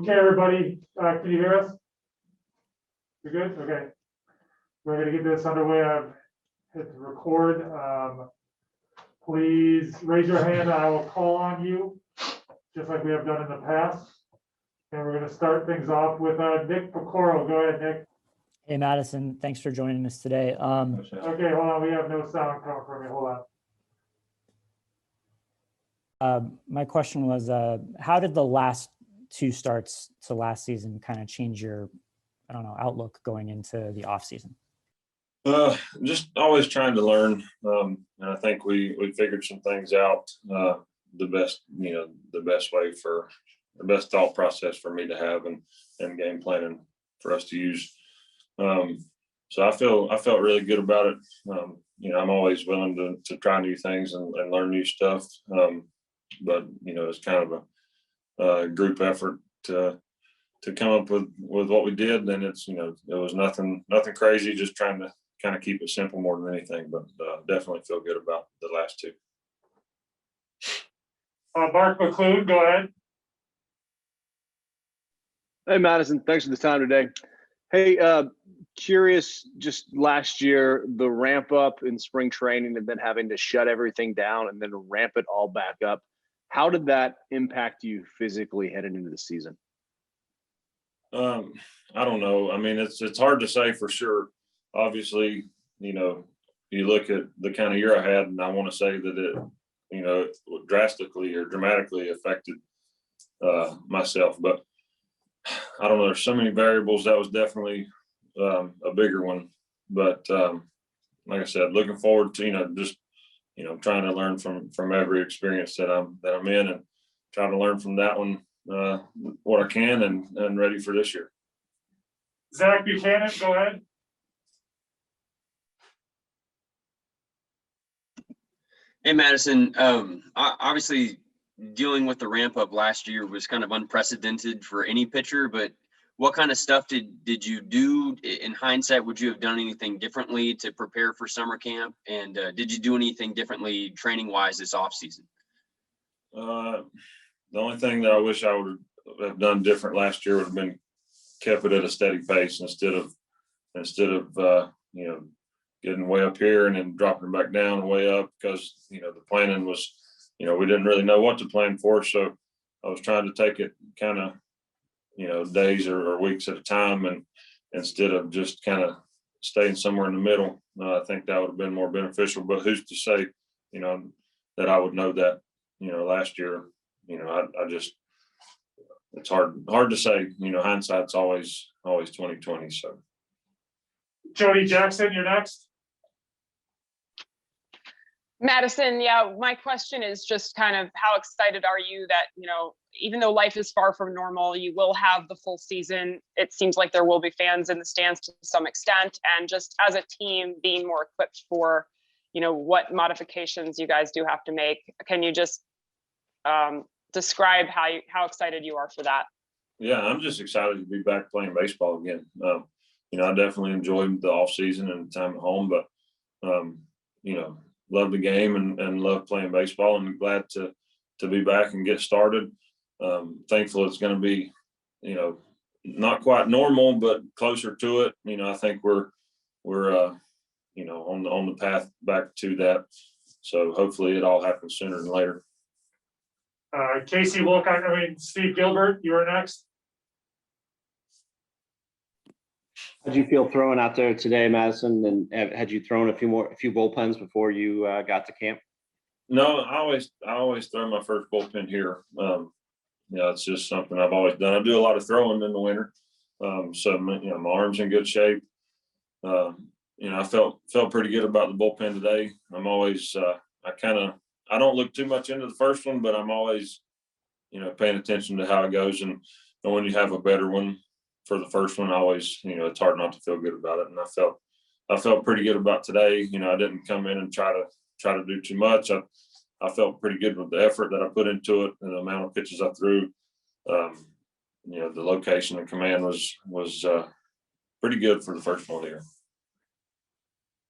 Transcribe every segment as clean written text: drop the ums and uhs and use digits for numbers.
Okay, everybody, can you hear us? You good? Okay. We're gonna get this underway. I've hit record. Please raise your hand and I will call on you, just like we have done in the past. And we're gonna start things off with Nick Pecoro. Go ahead, Nick. Hey, Madison, thanks for joining us today. Okay, hold on. We have no sound coming from you. Hold on. My question was, how did the last two starts to last season kind of change your, outlook going into the off season? Just always trying to learn. And I think we figured some things out, the best way for the best thought process for me to have and game planning for us to use. So I felt really good about it. I'm always willing to try new things and learn new stuff. But it's kind of a group effort to come up with what we did. And it was nothing crazy, just trying to kind of keep it simple more than anything, but definitely feel good about the last two. Mark McLeod, go ahead. Hey, Madison, thanks for the time today. Hey, curious, just last year, the ramp up in spring training and then having to shut everything down and then ramp it all back up. How did that impact you physically heading into the season? I don't know. I mean, it's hard to say for sure. Obviously, you look at the kind of year I had, and I want to say that it drastically or dramatically affected myself. But I don't know. There's so many variables. That was definitely a bigger one. But like I said, looking forward to just trying to learn from every experience that I'm in, and trying to learn from that one what I can, and ready for this year. Zach Buchanan, go ahead. Hey, Madison. Obviously, dealing with the ramp up last year was kind of unprecedented for any pitcher, but what kind of stuff did you do in hindsight? Would you have done anything differently to prepare for summer camp? And did you do anything differently training wise this off season? The only thing that I wish I would have done different last year would have been kept it at a steady pace instead of getting way up here and then dropping back down and way up, because the planning was we didn't really know what to plan for, so I was trying to take it kind of days or weeks at a time, and instead of just kind of staying somewhere in the middle. I think that would have been more beneficial, but who's to say that I would know that last year. I just, it's hard to say. Hindsight's always 20/20. So Jody Jackson, you're next. Madison, yeah, my question is just kind of how excited are you that, even though life is far from normal, you will have the full season. It seems like there will be fans in the stands to some extent, and just as a team being more equipped for, what modifications you guys do have to make. Can you just describe how excited you are for that? Yeah, I'm just excited to be back playing baseball again. I definitely enjoyed the off season and the time at home, but love the game and love playing baseball, and glad to be back and get started. Thankful it's going to be, not quite normal, but closer to it. I think we're on the path back to that. So hopefully it all happens sooner than later. Casey Wilcox, Steve Gilbert, you are next. How'd you feel throwing out there today, Madison? And had you thrown a few bullpens before you got to camp? No, I always throw my first bullpen here. It's just something I've always done. I do a lot of throwing in the winter, so my arm's in good shape. I felt pretty good about the bullpen today. I'm always I don't look too much into the first one, but I'm always paying attention to how it goes, and when you have a better one for the first one, always it's hard not to feel good about it. And I felt pretty good about today. I didn't come in and try to do too much. I felt pretty good with the effort that I put into it and the amount of pitches I threw. The location and command was pretty good for the first one here.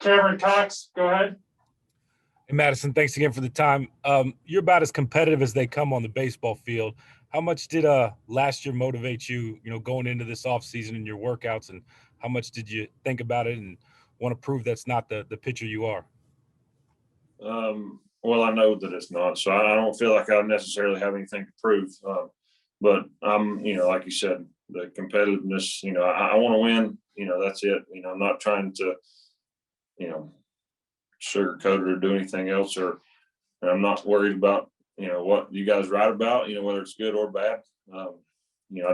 Cameron Cox, go ahead. Hey, Madison, thanks again for the time. You're about as competitive as they come on the baseball field, how much did last year motivate you, going into this off season in your workouts, and how much did you think about it and want to prove that's not the pitcher you are? Well, I know that it's not, so I don't feel like I necessarily have anything to prove. But I'm, like you said, the competitiveness, I want to win, that's it. I'm not trying to, sugarcoat it or do anything else, or I'm not worried about, what you guys write about, whether it's good or bad. I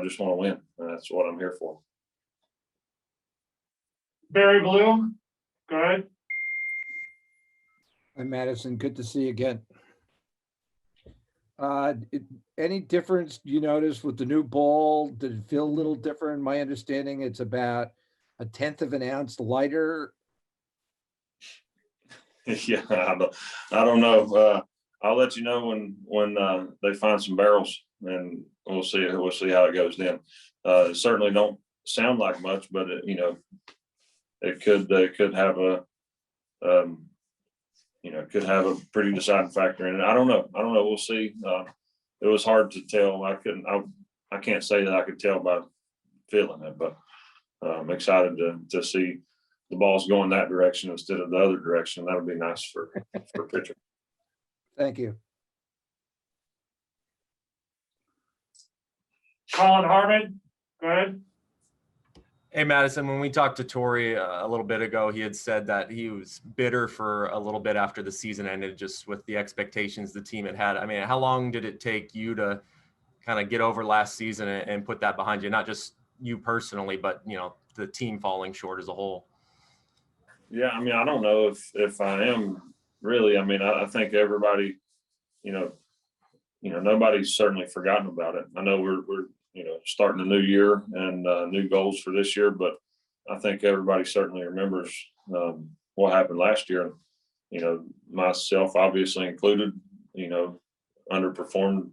just want to win, and that's what I'm here for. Barry Bloom, go ahead. Hi, Madison. Good to see you again. Any difference you notice with the new ball? Did it feel a little different? My understanding, it's about 1/10 of an ounce lighter. Yeah, I don't know. I'll let you know when they find some barrels, and we'll see how it goes then. It certainly don't sound like much, but it could have a could have a pretty deciding factor in it. I don't know. We'll see. It was hard to tell. I can't say that I could tell by feeling it, but I'm excited to see the ball's going that direction instead of the other direction. That would be nice for pitcher. Thank you. Colin Harmon, go ahead. Hey, Madison, when we talked to Torrey a little bit ago, he had said that he was bitter for a little bit after the season ended, just with the expectations the team had. I mean, how long did it take you to kind of get over last season and put that behind you? Not just you personally, but, the team falling short as a whole. Yeah, I mean, I don't know if I am really. I mean, I think everybody, nobody's certainly forgotten about it. I know we're starting a new year and new goals for this year, but I think everybody certainly remembers what happened last year. Myself obviously included, underperformed,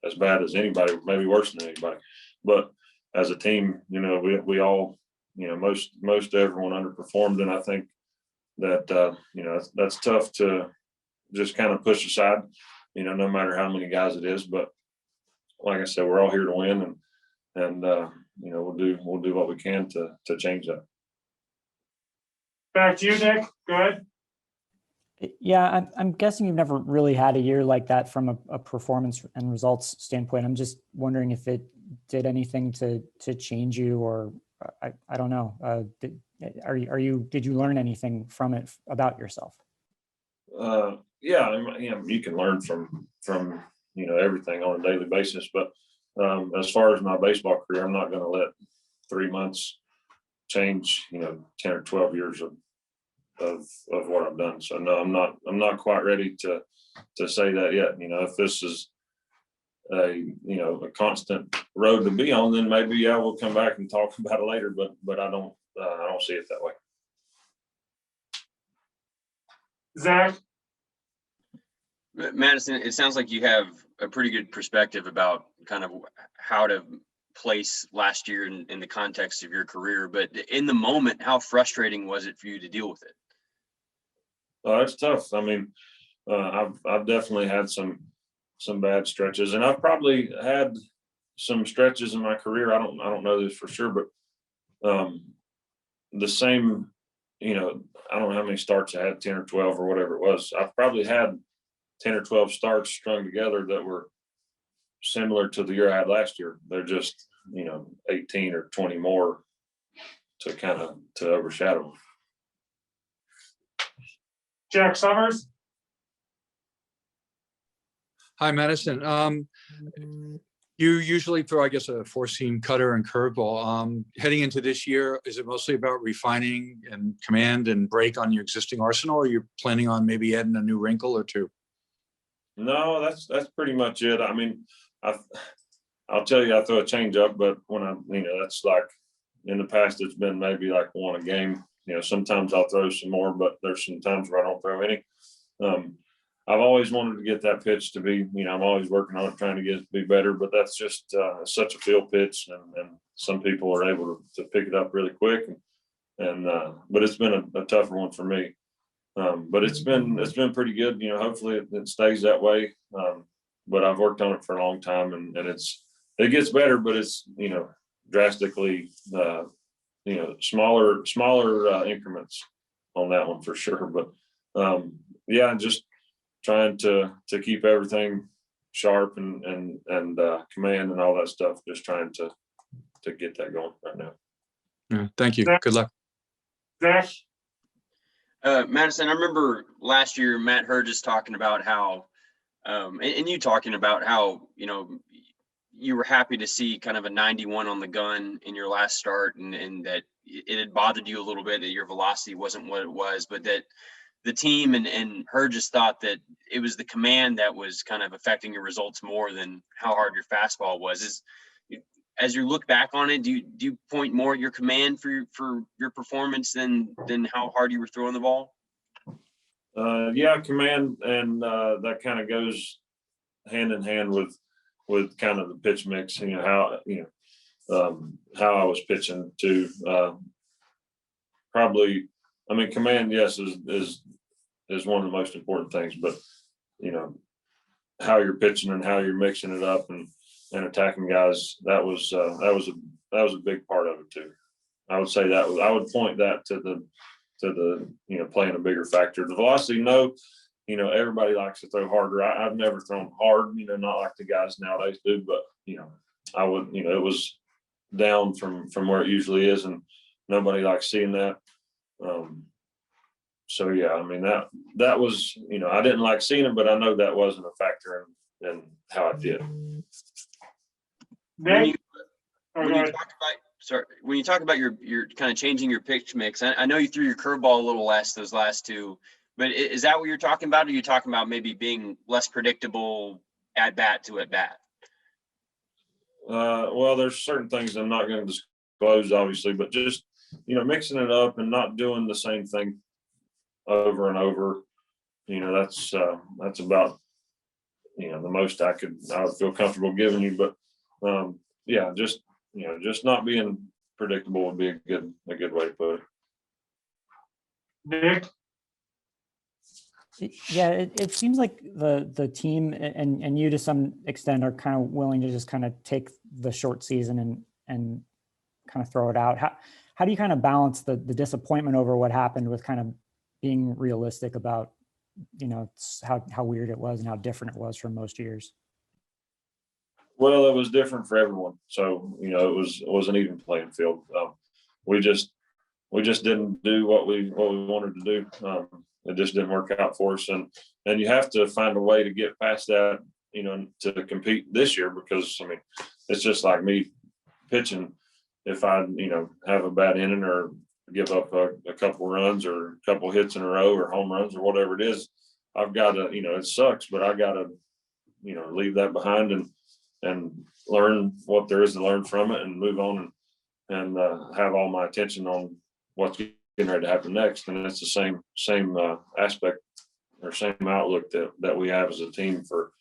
as bad as anybody, maybe worse than anybody. But as a team, we all, most everyone underperformed. And I think that, that's tough to just kind of push aside, no matter how many guys it is. But like I said, we're all here to win, and we'll do what we can to change that. Back to you, Nick. Go ahead. Yeah, I'm guessing you've never really had a year like that from a performance and results standpoint. I'm just wondering if it did anything to change you, or I don't know. Did you learn anything from it about yourself? Yeah, you can learn from everything on a daily basis. But as far as my baseball career, I'm not going to let 3 months change 10 or 12 years of what I've done. So no, I'm not quite ready to say that yet. If this is a constant road to be on, then maybe I will come back and talk about it later. But I don't see it that way. Zach. Madison, it sounds like you have a pretty good perspective about kind of how to place last year in the context of your career. But in the moment, how frustrating was it for you to deal with it? It's tough. I mean, I've definitely had some bad stretches, and I've probably had some stretches in my career. I don't know this for sure, but the same, I don't know how many starts I had, 10 or 12 or whatever it was. I've probably had 10 or 12 starts strung together that were similar to the year I had last year. They're just, 18 or 20 more to overshadow them. Jack Summers. Hi, Madison. You usually throw, I guess, a 4-seam cutter and curveball. Heading into this year, is it mostly about refining and command and break on your existing arsenal, or you're planning on maybe adding a new wrinkle or two? No, that's pretty much it. I mean, I'll tell you, I throw a change up, but when that's like in the past, it's been maybe like one a game. Sometimes I'll throw some more, but there's some times where I don't throw any. I've always wanted to get that pitch to be, I'm always working on it, trying to get it to be better, but that's just such a field pitch, and some people are able to pick it up really quick. But it's been a tougher one for me. But it's been pretty good. Hopefully it stays that way. but I've worked on it for a long time, and it gets better, but it's, drastically, smaller increments on that one for sure. But yeah, just trying to keep everything sharp and command and all that stuff. Just trying to get that going right now. Yeah, thank you. Good luck. Zach? Madison, I remember last year Matt Hurgis talking about how, and you talking about how, you were happy to see kind of a 91 on the gun in your last start, and that it had bothered you a little bit that your velocity wasn't what it was, but that the team and Hurgis thought that it was the command that was kind of affecting your results more than how hard your fastball was. As you look back on it, do you point more at your command for your performance than how hard you were throwing the ball? Yeah, command, and that kind of goes hand in hand with kind of the pitch mix, how I was pitching to probably. I mean, command, yes, is one of the most important things, but how you're pitching and how you're mixing it up and attacking guys, that was a big part of it too. I would say I would point that to the playing a bigger factor. The velocity, no, everybody likes to throw harder. I've never thrown hard, not like the guys nowadays do, but I would, it was down from where it usually is, and nobody likes seeing that. So yeah, I mean that was, I didn't like seeing it, but I know that wasn't a factor in how I did. When you talk about your kind of changing your pitch mix, I know you threw your curveball a little less those last two, but is that what you're talking about? Or are you talking about maybe being less predictable at bat to at bat? Well, there's certain things I'm not going to disclose, obviously, but just, mixing it up and not doing the same thing over and over, that's about, the most I would feel comfortable giving you. But yeah, just not being predictable would be a good way to put it. Nick? Yeah, it seems like the team and you to some extent are kind of willing to just kind of take the short season and kind of throw it out. How do you kind of balance the disappointment over what happened with kind of being realistic about, how weird it was and how different it was from most years? Well, it was different for everyone. So, it was an even playing field. We just didn't do what we wanted to do. It just didn't work out for us. And you have to find a way to get past that, to compete this year, because I mean, it's just like me pitching. If I, have a bad inning or give up a couple runs or a couple hits in a row or home runs or whatever it is, I've got to, it sucks, but I got to, leave that behind and learn what there is to learn from it and move on and have all my attention on what's getting ready to happen next. And it's the same aspect or same outlook that we have as a team for,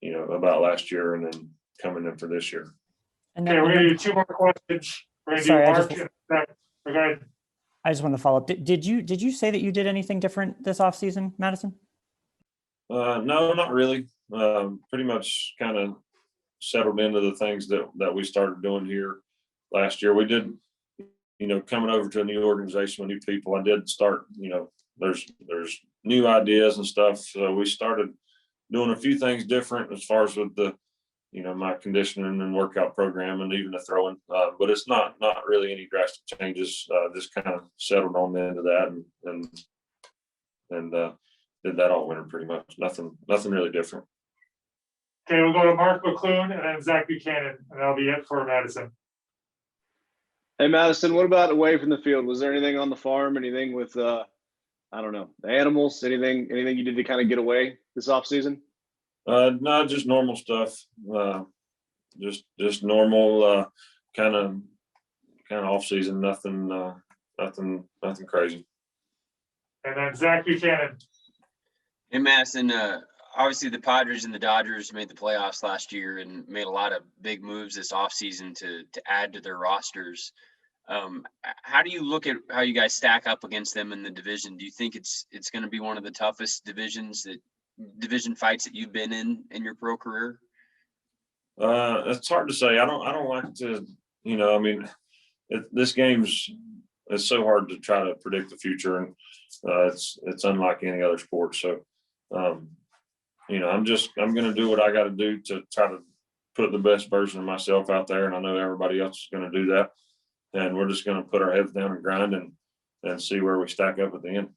about last year and then coming in for this year. And Okay, we're gonna do two more questions. We're gonna do Sorry, Mark and Zach. Go ahead. I just want to follow up. Did you say that you did anything different this offseason, Madison? No, not really. Pretty much kind of settled into the things that we started doing here last year. We did, coming over to a new organization with new people, I did start, there's new ideas and stuff. So we started doing a few things different as far as with the, my conditioning and workout program and even the throwing. But it's not really any drastic changes. Just kind of settled on the end of that and did that all winter pretty much. Nothing really different. Okay, we'll go to Mark McClune and then Zach Buchanan, and that'll be it for Madison. Hey, Madison, what about away from the field? Was there anything on the farm, anything with, I don't know, the animals, anything you did to kind of get away this offseason? No, just normal stuff. Just normal kind of off season. Nothing crazy. And then Zach Buchanan. Hey, Madison, obviously the Padres and the Dodgers made the playoffs last year and made a lot of big moves this offseason to add to their rosters. How do you look at how you guys stack up against them in the division? Do you think it's going to be one of the toughest divisions that division fights that you've been in your pro career? It's hard to say. I don't like to, I mean, this game's, it's so hard to try to predict the future, and it's unlike any other sport. So, I'm going to do what I got to do to try to put the best version of myself out there. And I know everybody else is going to do that. And we're just going to put our heads down and grind and see where we stack up at the end.